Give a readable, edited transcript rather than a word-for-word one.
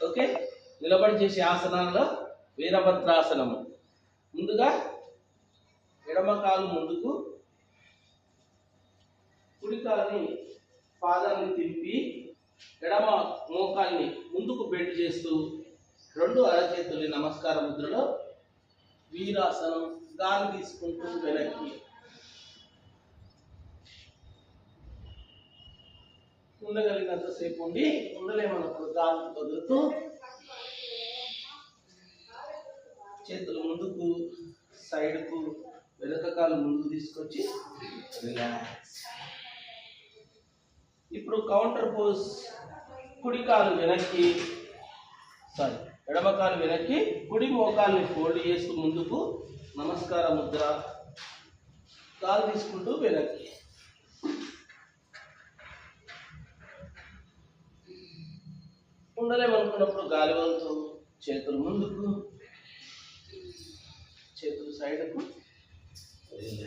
Okay, నిలబడి చేసే ఆసనాల్లో వీరభద్రాసనము. ముందుగా ఎడమ కాలు ముందుకు, కుడి కాలుని పాదాన్ని తిప్పి ఎడమ మోకాల్ని ముందుకు బెండ్ చేస్తూ రెండు అరచేతుల్ని నమస్కార ముద్రలో వీరాసనం. గాలి తీసుకుంటూ వెనక్కి ఉండగలిగినంతసేపు ఉండి, ఉండలేమన్నప్పుడు గాలి వదులుతూ చేతులు ముందుకు, సైడ్కు, వెనక కాలు ముందుకు తీసుకొచ్చి రిలాక్స్. ఇప్పుడు కౌంటర్ పోజ్. కుడి కాలు వెనక్కి, ఎడమ కాలు వెనక్కి, కుడి మోకాల్ని ఫోల్డ్ చేస్తూ ముందుకు నమస్కార ముద్ర. కాలు తీసుకుంటూ వెనక్కి. ఉండలేమనుకున్నప్పుడు గాలి వదులుతూ చేతులు ముందుకు, చేతులు సైడ్కు, రిలాక్స్.